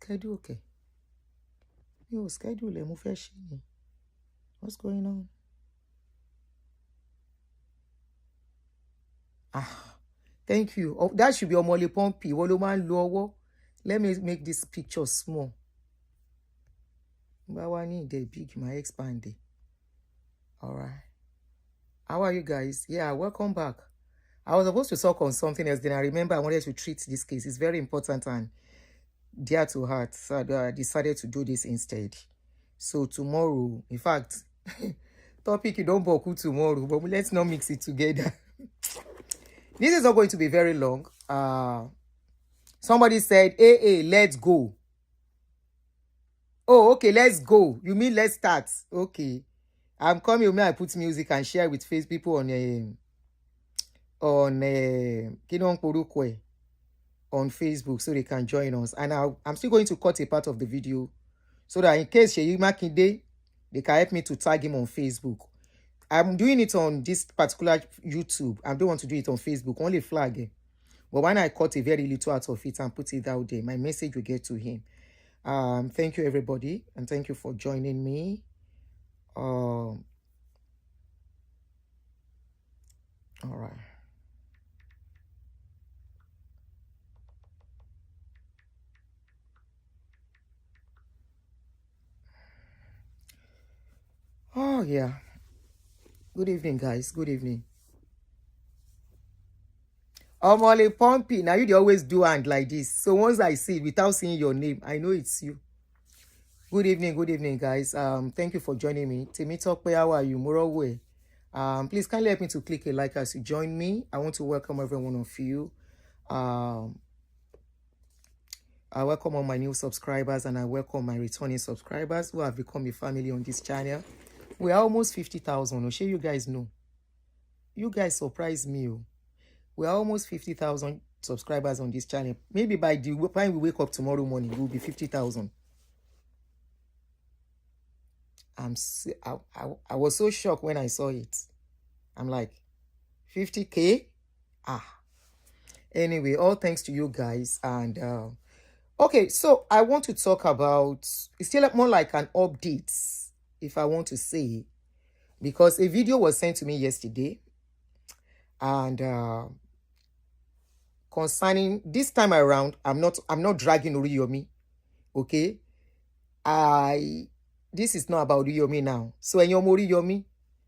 schedule, okay. You schedule a move. What's going on? Thank you. Oh, that should be Omole Pompi. Let me make this picture small. Bawani they big, my expand. All right. How are you guys? Yeah, welcome back. I was supposed to talk on something else. Then I remember I wanted to treat this case. It's very important and dear to heart. So I decided to do this instead. So tomorrow, in fact, topic you don't boku tomorrow, but let's not mix it together. This is not going to be very long. Somebody said, hey, let's go. Oh, okay, let's go. You mean let's start? Okay. I'm coming. May I put music and share with face people on Facebook so they can join us. And I'm still going to cut a part of the video so that in case Seyi Makinde, they can help me to tag him on Facebook. I'm doing it on this particular YouTube. I don't want to do it on Facebook, only flag it. But when I cut a very little out of it and put it out there, my message will get to him. Thank you, everybody, and thank you for joining me. All right. Oh, yeah. Good evening, guys. Good evening. Omole Pompi, now you always do hand like this. So once I see it without seeing your name, I know it's you. Good evening, guys. Thank you for joining me. Temitope, how are you? Morowe. Please kindly help me to click a like as you join me. I want to welcome every one of you. I welcome all my new subscribers and I welcome my returning subscribers who have become a family on this channel. We are almost 50,000. I'm sure you guys know. You guys surprise me. We are almost 50,000 subscribers on this channel. Maybe by the time we wake up tomorrow morning, it will be 50,000. I was so shocked when I saw it. I'm like, 50K? Anyway, all thanks to you guys. And okay, so I want to talk about, it's still more like an update, if I want to say, because a video was sent to me yesterday. And concerning this time around, I'm not dragging Oriyomi. Okay? This is not about Oriyomi now. So when you're Oriyomi,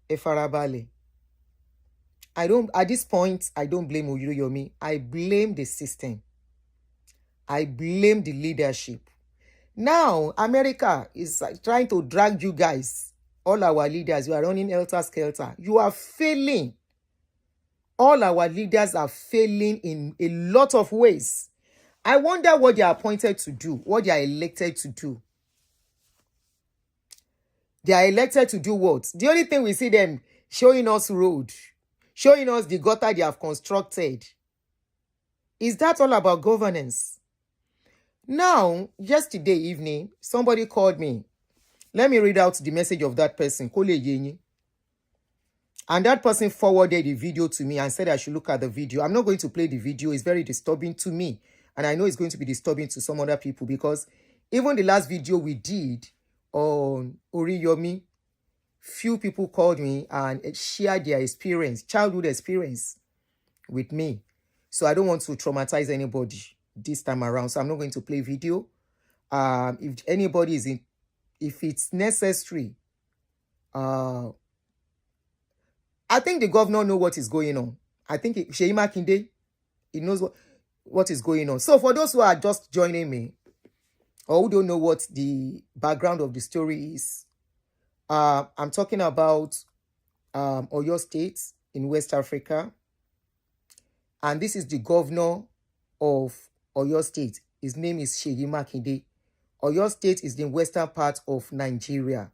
Efarabale. At this point, I don't blame Oriyomi. I blame the system. I blame the leadership. Now, America is trying to drag you guys, all our leaders. You are running helter-skelter. You are failing. All our leaders are failing in a lot of ways. I wonder what they are appointed to do, what they are elected to do. They are elected to do what? The only thing we see them showing us road, showing us the gutter they have constructed. Is that all about governance? Now, yesterday evening, somebody called me. Let me read out the message of that person. And that person forwarded the video to me and said I should look at the video. I'm not going to play the video. It's very disturbing to me. And I know it's going to be disturbing to some other people because even the last video we did on Oriyomi, few people called me and shared their experience, childhood experience with me. So I don't want to traumatize anybody this time around. So I'm not going to play video. If anybody is in, if it's necessary, I think the governor knows what is going on. I think Seyi Makinde, he knows what is going on. So for those who are just joining me, or who don't know what the background of the story is, I'm talking about Oyo State in West Africa. And this is the governor of Oyo State. His name is Seyi Makinde. Oyo State is the western part of Nigeria.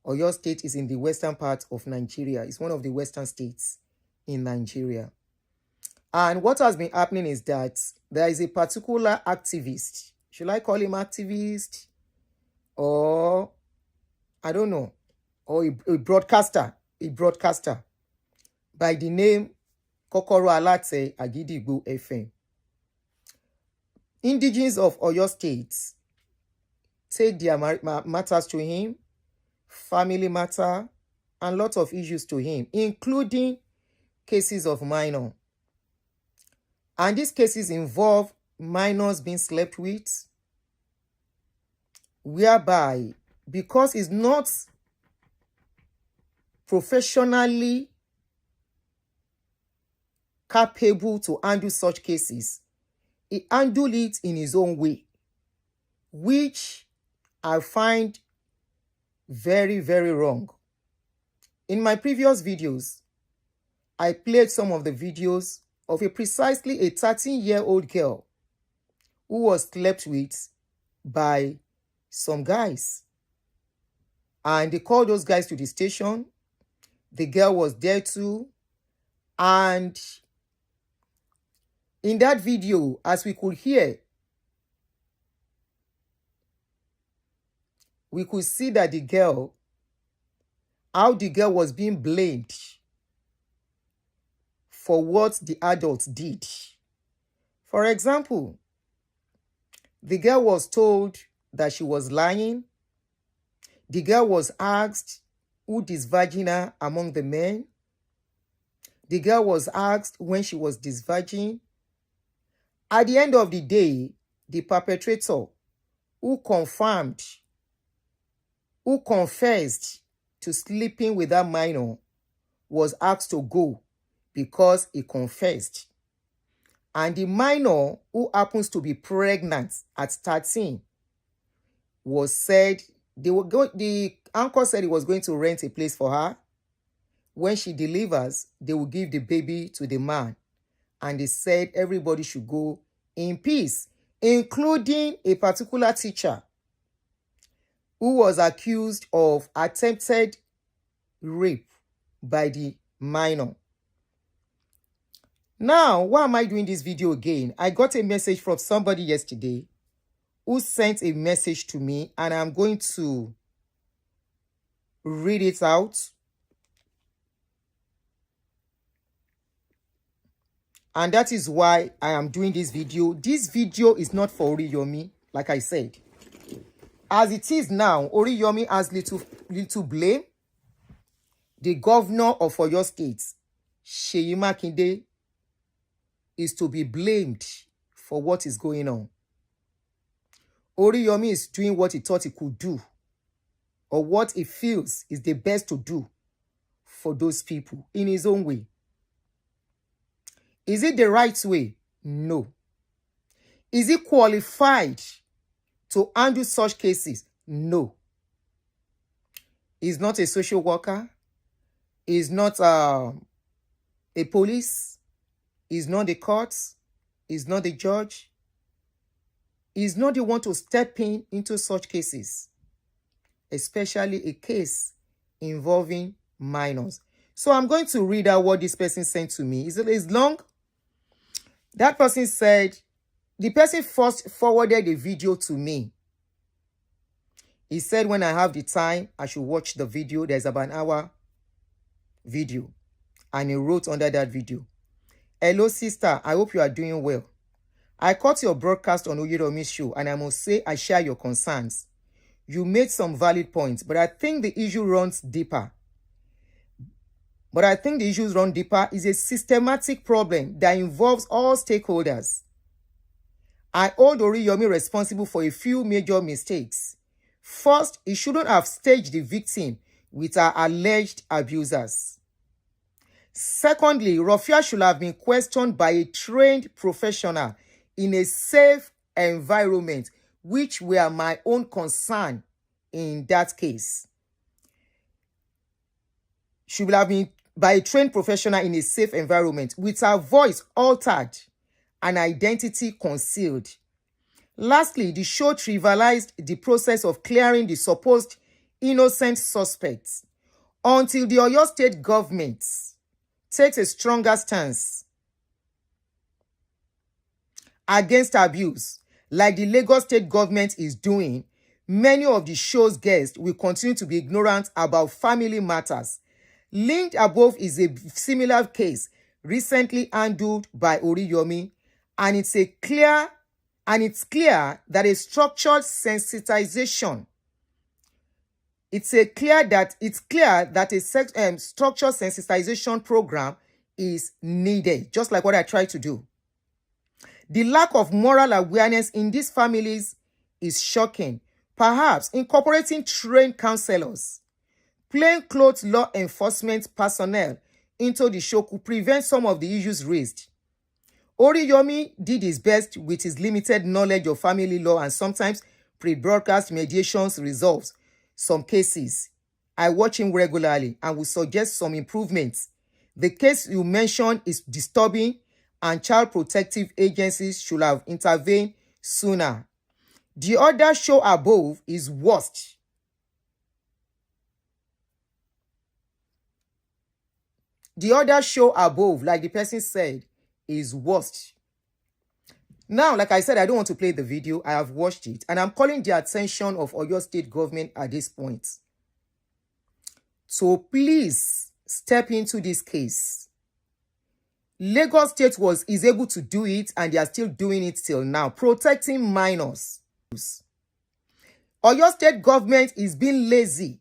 Oyo State is in the western part of Nigeria. It's one of the western states in Nigeria. And what has been happening is that there is a particular activist. Should I call him activist? Or, I don't know. Or a broadcaster. A broadcaster. By the name Kokoro Alate Agidigbo FM. Indigenes of Oyo State take their matters to him, family matter, and lots of issues to him, including cases of minor. And these cases involve minors being slept with, whereby, because it's not professionally capable to handle such cases, he handled it in his own way, which I find very, very wrong. In my previous videos, I played some of the videos of precisely a 13-year-old girl who was slept with by some guys. And they called those guys to the station. The girl was there too. And in that video, as we could hear, we could see that how the girl was being blamed for what the adults did. For example, the girl was told that she was lying. The girl was asked who disvirgined her among the men. The girl was asked when she was disvirgin. At the end of the day, the perpetrator who confessed to sleeping with that minor was asked to go because he confessed. And the minor, who happens to be pregnant at 13, was said, the uncle said he was going to rent a place for her. When she delivers, they will give the baby to the man. And they said everybody should go in peace, including a particular teacher who was accused of attempted rape by the minor. Now, why am I doing this video again? I got a message from somebody yesterday who sent a message to me, and I'm going to read it out. And that is why I am doing this video. This video is not for Oriyomi, like I said. As it is now, Oriyomi has little blame. The governor of Oyo State, Seyi Makinde, is to be blamed for what is going on. Oriyomi is doing what he thought he could do, or what he feels is the best to do for those people in his own way. Is it the right way? No. Is he qualified to handle such cases? No. He's not a social worker. He's not a police. He's not the courts. He's not the judge. He's not the one to step into such cases, especially a case involving minors. So I'm going to read out what this person sent to me. It's long. That person said, the person first forwarded the video to me. He said, when I have the time, I should watch the video. There's about an hour video. And he wrote under that video, "Hello, sister. I hope you are doing well. I caught your broadcast on Oyeromi's show, and I must say I share your concerns. You made some valid points, but I think the issue runs deeper. Is a systematic problem that involves all stakeholders. I hold Oriyomi responsible for a few major mistakes. First, he shouldn't have staged the victim with her alleged abusers. Secondly, Rofia should have been questioned by a trained professional in a safe environment, which were my own concern in that case. She will have been by a trained professional in a safe environment with her voice altered and identity concealed. Lastly, the show trivialized the process of clearing the supposed innocent suspects until the Oyo State government takes a stronger stance against abuse, like the Lagos State government is doing. Many of the show's guests will continue to be ignorant about family matters. Linked above is a similar case recently handled by Oriyomi, and And it's clear that a structured sensitization, it's clear that a structured sensitization program is needed, just like what I tried to do. The lack of moral awareness in these families is shocking. Perhaps incorporating trained counselors, plainclothes law enforcement personnel into the show could prevent some of the issues raised. Oriyomi did his best with his limited knowledge of family law, and sometimes pre-broadcast mediations resolves some cases. I watch him regularly and will suggest some improvements. The case you mentioned is disturbing, and child protective agencies should have intervened sooner. The other show above is worst. The other show above, like the person said, is worst. Now, like I said, I don't want to play the video. I have watched it, and I'm calling the attention of Oyo State government at this point. So please step into this case. Lagos State is able to do it, and they are still doing it till now, protecting minors. Oyo State government is being lazy.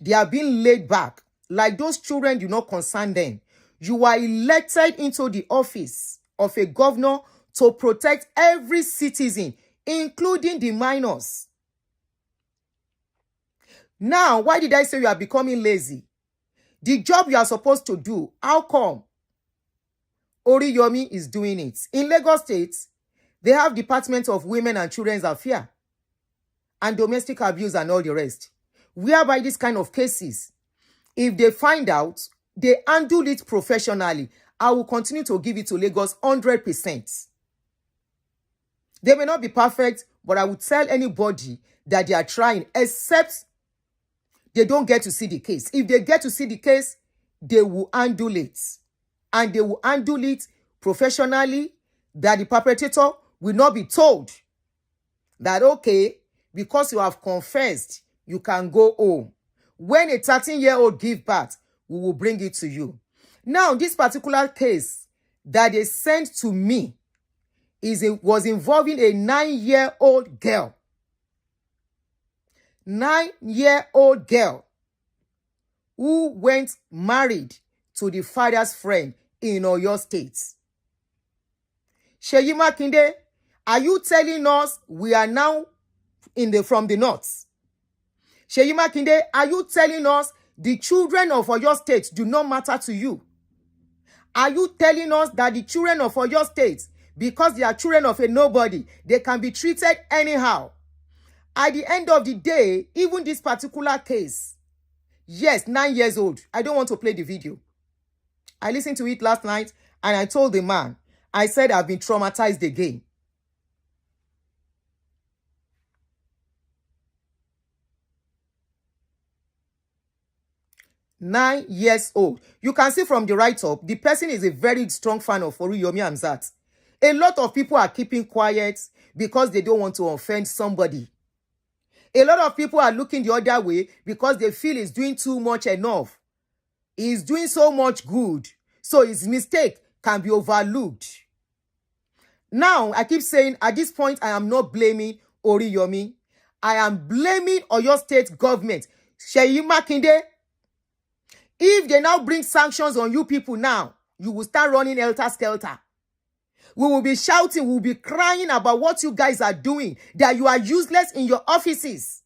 They are being laid back. Like those children do not concern them. You are elected into the office of a governor to protect every citizen, including the minors. Now, why did I say you are becoming lazy? The job you are supposed to do, how come Oriyomi is doing it? In Lagos State, they have Department of Women and Children's Affairs and Domestic Abuse and all the rest. Whereby these kind of cases, if they find out, they handle it professionally. I will continue to give it to Lagos 100%. They may not be perfect, but I would tell anybody that they are trying, except they don't get to see the case. If they get to see the case, they will handle it. And they will handle it professionally, that the perpetrator will not be told that, okay, because you have confessed, you can go home. When a 13-year-old gives birth, we will bring it to you. Now, this particular case that they sent to me was involving a 9-year-old girl. 9-year-old girl who went married to the father's friend in Oyo State. Seyi Makinde, are you telling us we are now from the north? Seyi Makinde, are you telling us the children of Oyo State do not matter to you? Are you telling us that the children of Oyo State, because they are children of a nobody, they can be treated anyhow? At the end of the day, even this particular case, yes, 9 years old. I don't want to play the video. I listened to it last night, and I told the man, I said I've been traumatized again. Nine years old. You can see from the write-up, the person is a very strong fan of Oriyomi Hamzat. A lot of people are keeping quiet because they don't want to offend somebody. A lot of people are looking the other way because they feel he's doing too much enough. He's doing so much good, so his mistake can be overlooked. Now, I keep saying, at this point, I am not blaming Oriyomi. I am blaming Oyo State government. Seyi Makinde, if they now bring sanctions on you people now, you will start running helter-skelter. We will be shouting, we will be crying about what you guys are doing, that you are useless in your offices.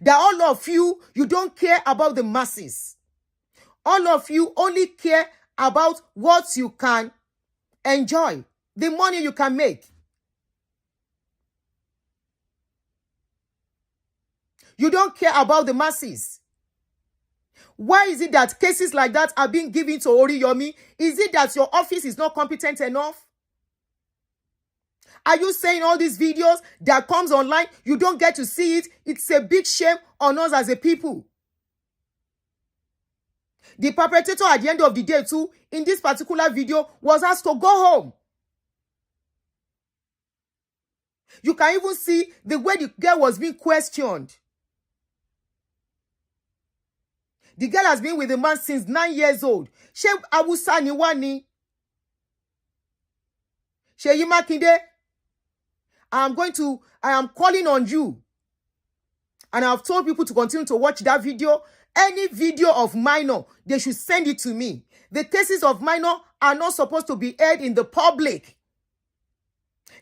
That all of you don't care about the masses. All of you only care about what you can enjoy, the money you can make. You don't care about the masses. Why is it that cases like that are being given to Oriyomi? Is it that your office is not competent enough? Are you saying all these videos that comes online, you don't get to see it? It's a big shame on us as a people. The perpetrator at the end of the day too, in this particular video, was asked to go home. You can even see the way the girl was being questioned. The girl has been with the man since 9 years old. Ṣé Awúsá ni wá ni? Seyi Makinde, I am calling on you. And I've told people to continue to watch that video. Any video of minor, they should send it to me. The cases of minor are not supposed to be aired in the public.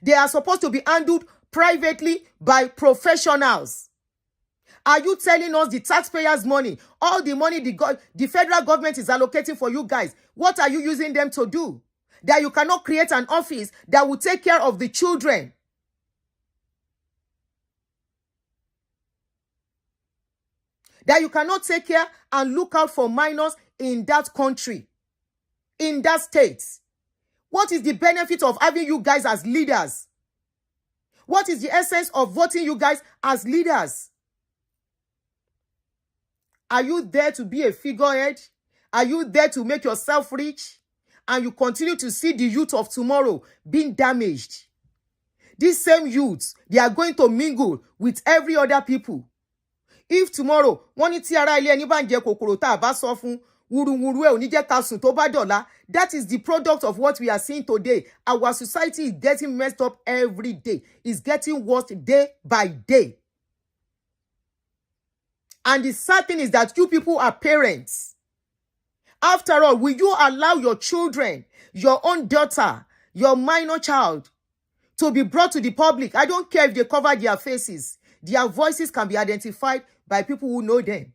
They are supposed to be handled privately by professionals. Are you telling us the taxpayers' money, all the money the federal government is allocating for you guys, what are you using them to do? That you cannot create an office that will take care of the children. That you cannot take care and look out for minors in that country, in that state. What is the benefit of having you guys as leaders? What is the essence of voting you guys as leaders? Are you there to be a figurehead? Are you there to make yourself rich? And you continue to see the youth of tomorrow being damaged. These same youths, they are going to mingle with every other people. If tomorrow, wọ́n ní tí ará ilé ẹni bá ń jẹ kòkòrò tá a bá sọ fún wúruwúru ẹ̀ ò ní jẹ́ ká sùn tó bá dọ̀la. That is the product of what we are seeing today. Our society is getting messed up every day. It's getting worse day by day. And the sad thing is that you people are parents. After all, will you allow your children, your own daughter, your minor child, to be brought to the public? I don't care if they cover their faces. Their voices can be identified by people who know them.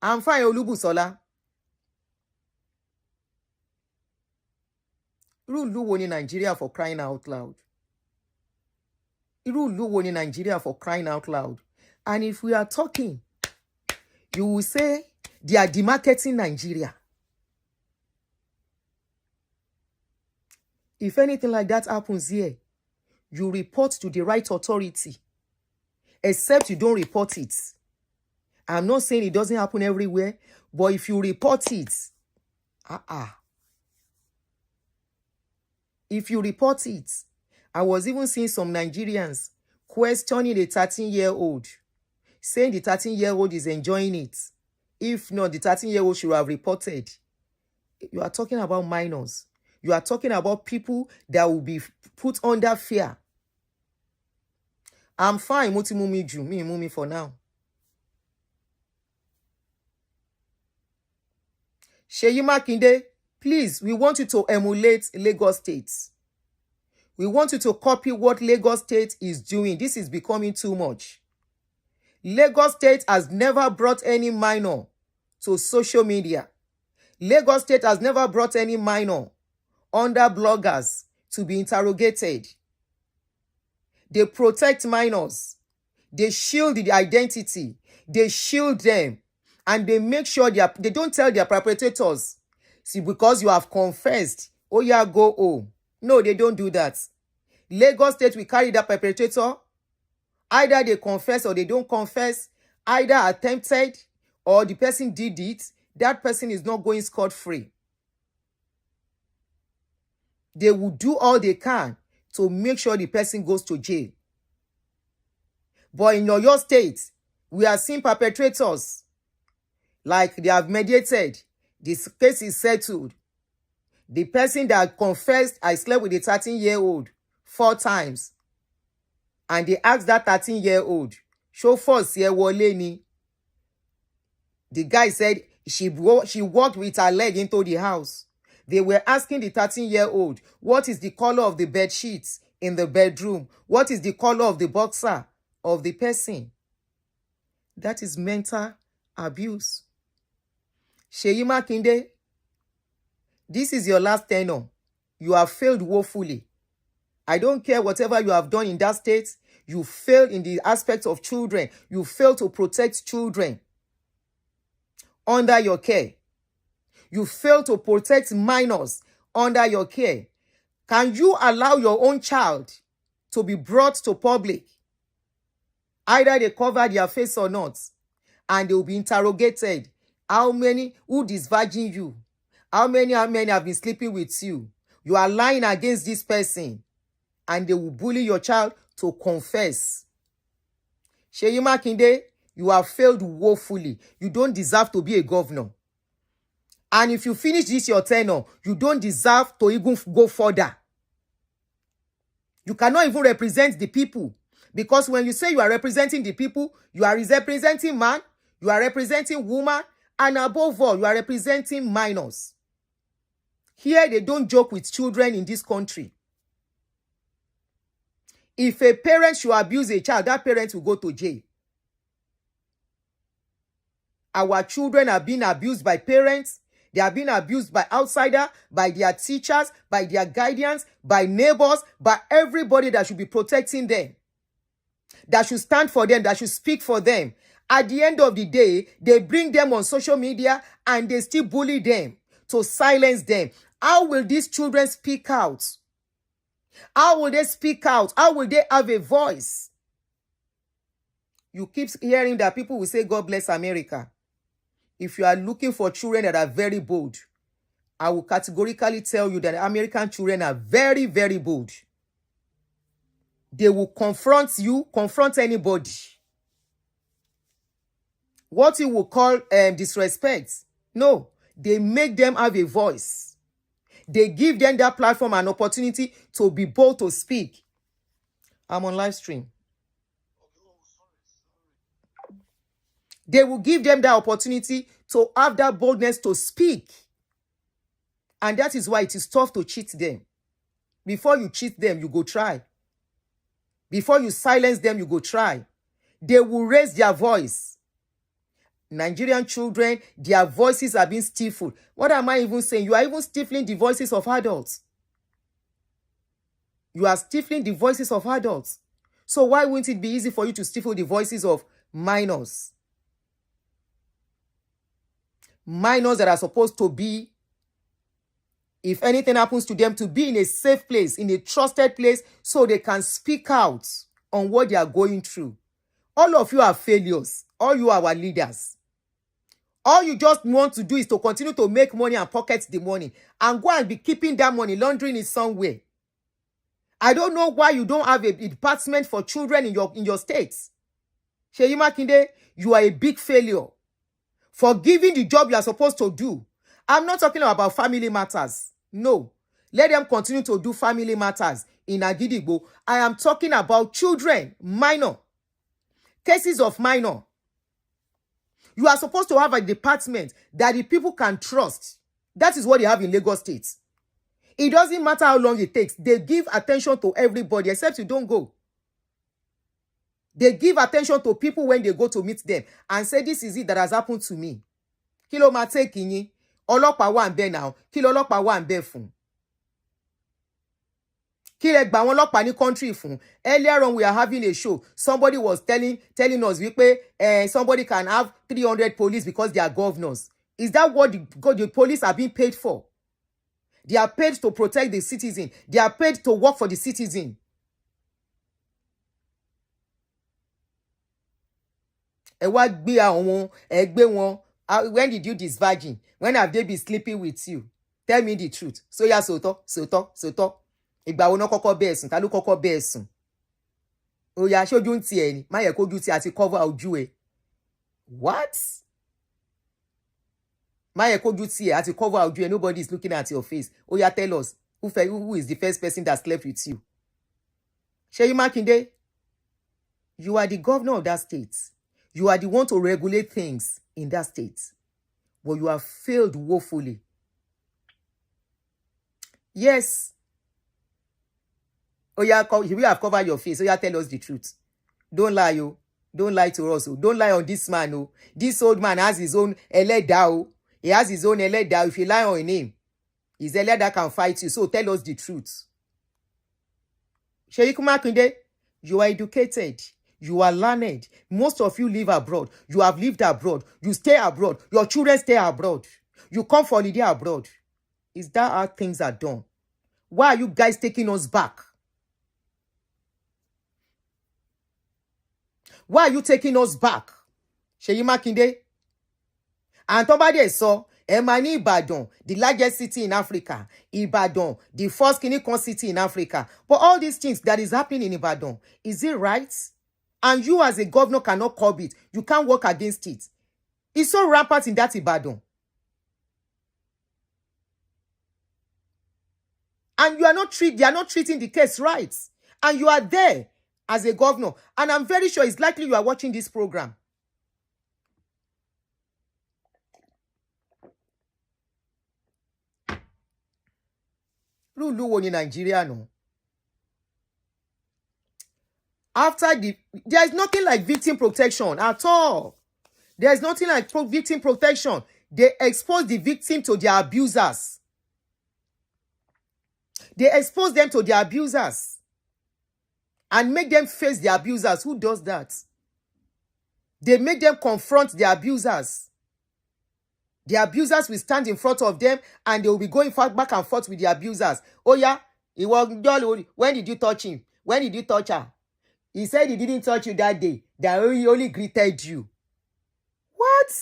I'm fine, Olubusola. Irú ìlú wo ni Nigeria, for crying out loud? Irú ìlú wo ni Nigeria, for crying out loud? And if we are talking, you will say they are demarketing Nigeria. If anything like that happens here, you report to the right authority. Except you don't report it. I'm not saying it doesn't happen everywhere, but if you report it, if you report it, I was even seeing some Nigerians questioning the 13-year-old, saying the 13-year-old is enjoying it. If not, the 13-year-old should have reported. You are talking about minors. You are talking about people that will be put under fear. I'm fine, Moti Mumi Ju, me Mumi for now. Seyi Makinde, please, we want you to emulate Lagos State. We want you to copy what Lagos State is doing. This is becoming too much. Lagos State has never brought any minor to social media. Lagos State has never brought any minor under bloggers to be interrogated. They protect minors. They shield the identity. They shield them. And they make sure they don't tell their perpetrators, see, because you have confessed, oh yeah, go home. No, they don't do that. Lagos State will carry that perpetrator. Either they confess or they don't confess. Either attempted or the person did it. That person is not going scot-free. They will do all they can to make sure the person goes to jail. But in your state, we are seeing perpetrators like they have mediated. This case is settled. The person that confessed, I slept with a 13-year-old 4 times. And they asked that 13-year-old, show force here, Woleni. The guy said she walked with her leg into the house. They were asking the 13-year-old, what is the color of the bed sheets in the bedroom? What is the color of the boxer of the person? That is mental abuse. Seyi Makinde, this is your last tenure. You have failed woefully. I don't care whatever you have done in that state. You failed in the aspect of children. You failed to protect children under your care. You failed to protect minors under your care. Can you allow your own child to be brought to public? Either they cover their face or not, and they will be interrogated. How many, who disvirgin you? How many have been sleeping with you? You are lying against this person, and they will bully your child to confess. Seyi Makinde, you have failed woefully. You don't deserve to be a governor. And if you finish this your tenure, you don't deserve to even go further. You cannot even represent the people. Because when you say you are representing the people, you are representing man, you are representing woman, and above all, you are representing minors. Here, they don't joke with children in this country. If a parent should abuse a child, that parent will go to jail. Our children are being abused by parents. They are being abused by outsiders, by their teachers, by their guardians, by neighbors, by everybody that should be protecting them, that should stand for them, that should speak for them. At the end of the day, they bring them on social media and they still bully them to silence them. How will these children speak out? How will they speak out? How will they have a voice? You keep hearing that people will say, God bless America. If you are looking for children that are very bold, I will categorically tell you that American children are very, very bold. They will confront you, confront anybody. What you will call disrespect. No, they make them have a voice. They give them that platform and opportunity to be bold to speak. I'm on live stream. They will give them that opportunity to have that boldness to speak. And that is why it is tough to cheat them. Before you cheat them, you go try. Before you silence them, you go try. They will raise their voice. Nigerian children, their voices are being stifled. What am I even saying? You are even stifling the voices of adults. You are stifling the voices of adults. So why wouldn't it be easy for you to stifle the voices of minors? Minors that are supposed to be, if anything happens to them, to be in a safe place, in a trusted place, so they can speak out on what they are going through. All of you are failures. All you are our leaders. All you just want to do is to continue to make money and pocket the money and go and be keeping that money, laundering it somewhere. I don't know why you don't have a department for children in your states. Seyi Makinde, you are a big failure for giving the job you are supposed to do. I'm not talking about family matters. No. Let them continue to do family matters in Agidigbo. I am talking about children, minor. Cases of minor. You are supposed to have a department that the people can trust. That is what they have in Lagos State. It doesn't matter how long it takes. They give attention to everybody except you don't go. They give attention to people when they go to meet them and say, this is it that has happened to me. Kí ló máa take yín? Ọlọ́pàá wà ńbẹ̀ now. Kí ló ọlọ́pàá wà ńbẹ̀ fún? Kí lẹ gbà àwọn ọlọ́pàá ní country fún? Earlier on, we are having a show. Somebody was telling us wípé somebody can have 300 police because they are governors. Is that what the police are being paid for? They are paid to protect the citizen. They are paid to work for the citizen. Ẹ wá gbé àwọn ẹgbẹ́ wọn. When did you disvirgin? When have they been sleeping with you? Tell me the truth. So ya sòótọ́. Ìgbà wo ná kọ́kọ́ bẹ́ẹ̀ sùn? Ta ló kọ́kọ́ bẹ́ẹ̀ sùn? Ó yá ṣojú ń tiẹ̀ ni. Má yẹ kójú tí a ti cover ojú ẹ. What? Má yẹ kójú tí ẹ a ti cover ojú ẹ. Nobody is looking at your face. Ó yá tell us who is the first person that slept with you? Seyi Makinde, you are the governor of that state. You are the one to regulate things in that state. But you have failed woefully. Yes. Oh yeah, we have covered your face. Oh yeah, tell us the truth. Don't lie, yo. Don't lie to us. Oh. Don't lie on this man. Oh. This old man has his own eleda. Oh. He has his own eleda. If you lie on him, his eleda can fight you. So tell us the truth. Seyi Makinde, you are educated. You are learned. Most of you live abroad. You have lived abroad. You stay abroad. Your children stay abroad. You come for holiday abroad. Is that how things are done? Why are you guys taking us back? Why are you taking us back? Seyi Makinde. And somebody saw Emani Ibadan, the largest city in Africa. Ibadan, the first Kinikon city in Africa. But all these things that is happening in Ibadan, is it right? And you as a governor cannot curb it. You can't work against it. It's so rampant in that Ibadan. And they are not treating the case right. And you are there as a governor. And I'm very sure it's likely you are watching this program. Lulu in Nigeria, no. There is nothing like victim protection at all. There is nothing like victim protection. They expose the victim to their abusers. They expose them to their abusers and make them face the abusers. Who does that? They make them confront the abusers. The abusers will stand in front of them and they will be going back and forth with the abusers. Oh yeah, when did you touch him? When did you touch her? He said he didn't touch you that day. That he only greeted you. What?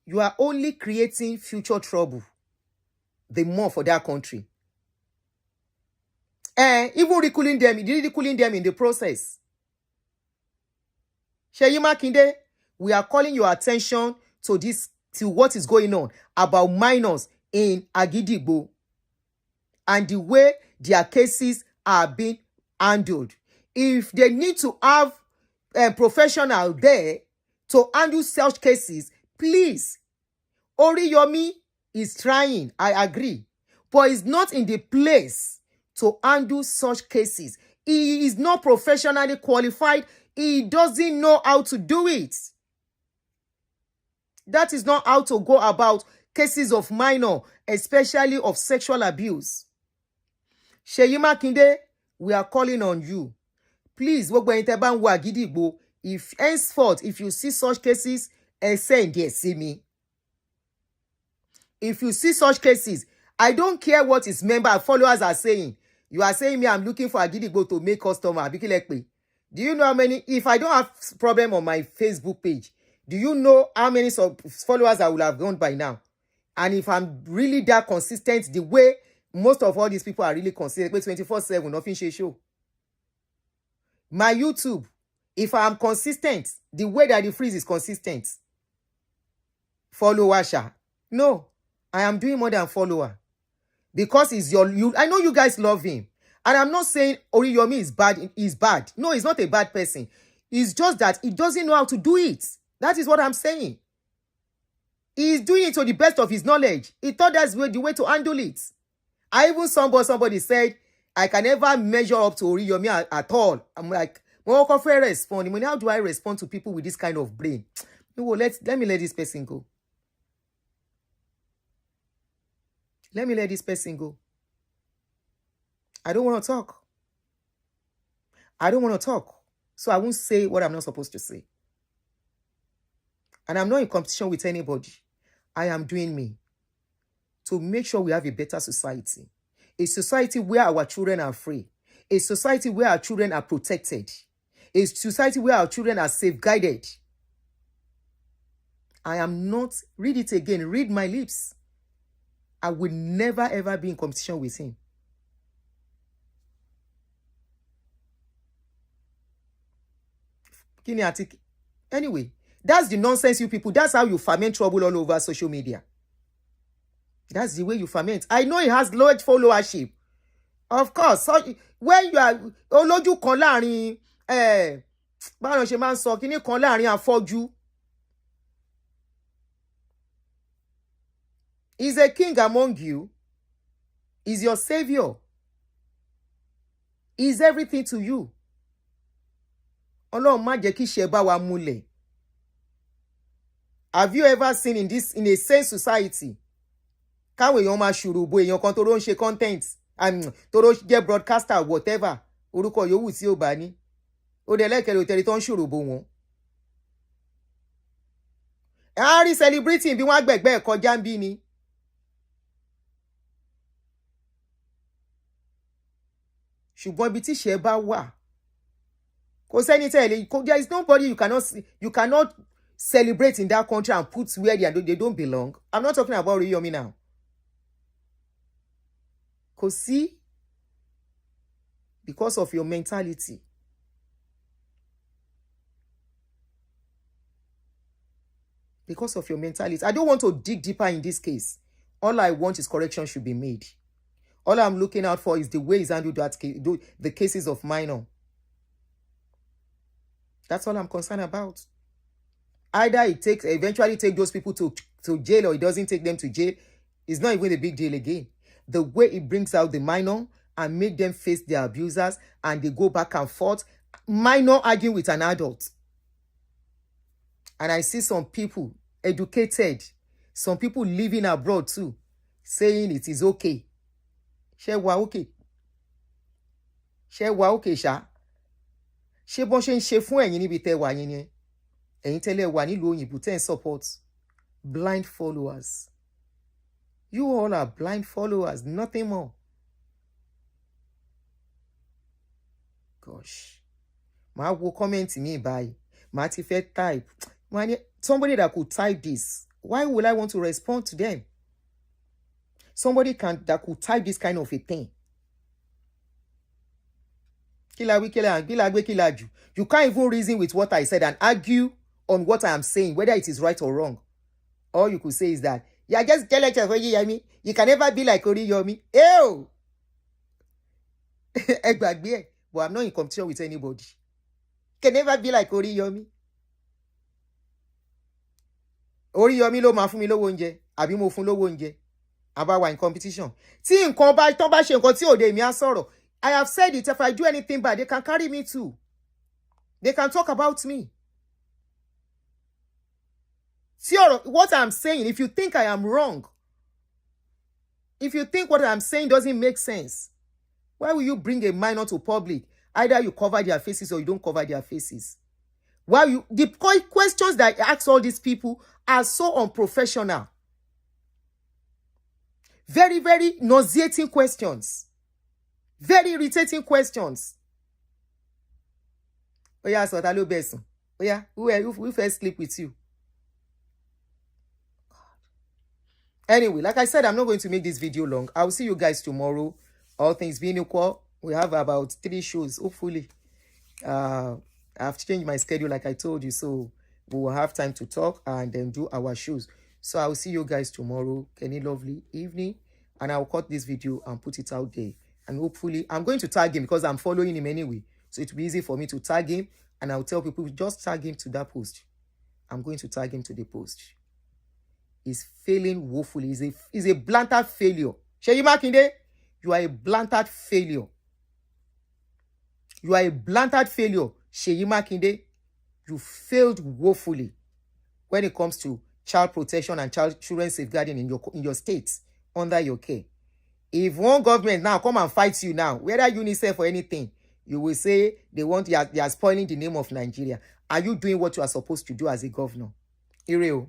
You are only creating future trouble. The more for that country. Even ridiculing them in the process. Seyi Makinde, we are calling your attention to what is going on about minors in Agidigbo and the way their cases are being handled. If they need to have a professional there to handle such cases, please. Oriyomi is trying, I agree, but he's not in the place to handle such cases. He is not professionally qualified. He doesn't know how to do it. That is not how to go about cases of minor, especially of sexual abuse. Seyi Makinde, we are calling on you. Please, if henceforth, if you see such cases, send there, see me. If you see such cases, I don't care what his member followers are saying. You are saying me, I'm looking for Agidigbo to make customer. Do you know how many, if I don't have problem on my Facebook page, do you know how many followers I will have gone by now? And if I'm really that consistent, the way most of all these people are really consistent, 24/7, nothing show. My YouTube, if I am consistent, the way that the freeze is consistent, follower sha. No, I am doing more than follower. Because I know you guys love him. And I'm not saying Oriyomi is bad. No, he's not a bad person. It's just that he doesn't know how to do it. That is what I'm saying. He's doing it to the best of his knowledge. He thought that's the way to handle it. I even somebody said, I can never measure up to Oriyomi at all. I'm like, how do I respond to people with this kind of brain? No, let me let this person go. Let me let this person go. I don't want to talk. I don't want to talk. So I won't say what I'm not supposed to say. And I'm not in competition with anybody. I am doing me to make sure we have a better society. A society where our children are free. A society where our children are protected. A society where our children are safeguarded. I am not, read it again, read my lips. I will never ever be in competition with him. Anyway, that's the nonsense you people. That's how you ferment trouble all over social media. That's the way you ferment. I know it has large followership. Of course. So when you are olójú kan láàrin báwo ṣe máa ń sọ kíní kan láàrin afọ́jú. Is a king among you. Is your savior. Is everything to you. Ọlọ́run má jẹ́ kí ṣe bá wa múlẹ̀. Have you ever seen in a sane society? Káwọn èèyàn máa ṣùrùbọ èèyàn kan tó ló ń ṣe content tó ló jẹ́ broadcaster whatever orúkọ yòówù tí ó bá ní. Ó dẹ̀ lẹ́kẹ̀rẹ̀ òtẹ́rì tó ń ṣùrùbọ wọn. A rí celebrity bí wọ́n gbẹ̀gbẹ́ kọjá ń bí ni. Ṣùgbọ́n ibi tí ṣe bá wà. There is nobody you cannot celebrate in that country and put where they don't belong. I'm not talking about Oriyomi now. See, because of your mentality. Because of your mentality. I don't want to dig deeper in this case. All I want is correction should be made. All I'm looking out for is the way he's handled the cases of minor. That's all I'm concerned about. Either it eventually take those people to jail, or it doesn't take them to jail. It's not even a big deal again. The way it brings out the minor and make them face their abusers, and they go back and forth, minor arguing with an adult. And I see some people educated, some people living abroad too, saying it is okay. Ṣé wà okay? Ṣé wà okay ṣá? Ṣé bọ́n ṣe ń ṣe fún ẹ̀yin níbi tẹ́ wà yín ni? Ẹ̀yin tẹ́lẹ̀ wà nílùú òyìnbó tẹ́ ń support. Blind followers. You all are blind followers, nothing more. Gosh. Màá wo comment mi báyìí. Màá ti fẹ́ type. Somebody that could type this, why will I want to respond to them? Somebody that could type this kind of a thing. You can't even reason with what I said and argue on what I am saying, whether it is right or wrong. All you could say is that, yeah, just tell it, you can never be like Oriyomi. Ew! But I'm not in competition with anybody. Can never be like Oriyomi. Oriyomi ló máa fún mi lówó oúnjẹ, àbí mo fún lówó oúnjẹ. Àbá wà in competition. Tí nǹkan bá tán bá ṣe nǹkan tí òde mi á sọ̀rọ̀. I have said it, if I do anything bad, they can carry me too. They can talk about me. See what I'm saying, if you think I am wrong, if you think what I'm saying doesn't make sense, why will you bring a minor to public? Either you cover their faces or you don't cover their faces. The questions that I ask all these people are so unprofessional. Very, very nauseating questions. Very irritating questions. Oh yeah, so that beson. Oh yeah, who first sleep with you? Anyway, like I said, I'm not going to make this video long. I'll see you guys tomorrow. All things being equal, we have about 3 shows, hopefully. I've changed my schedule, like I told you, so we will have time to talk and then do our shows. So I'll see you guys tomorrow. Any lovely evening, and I'll cut this video and put it out there. And hopefully, I'm going to tag him because I'm following him anyway. So it will be easy for me to tag him, and I'll tell people, just tag him to that post. I'm going to tag him to the post. He's failing woefully. He's a blatant failure. Seyi Makinde, you are a blatant failure. You are a blatant failure. Seyi Makinde, you failed woefully when it comes to child protection and children safeguarding in your states under your care. If one government now come and fight you now, whether UNICEF or anything, you will say they are spoiling the name of Nigeria. Are you doing what you are supposed to do as a governor? Ireo.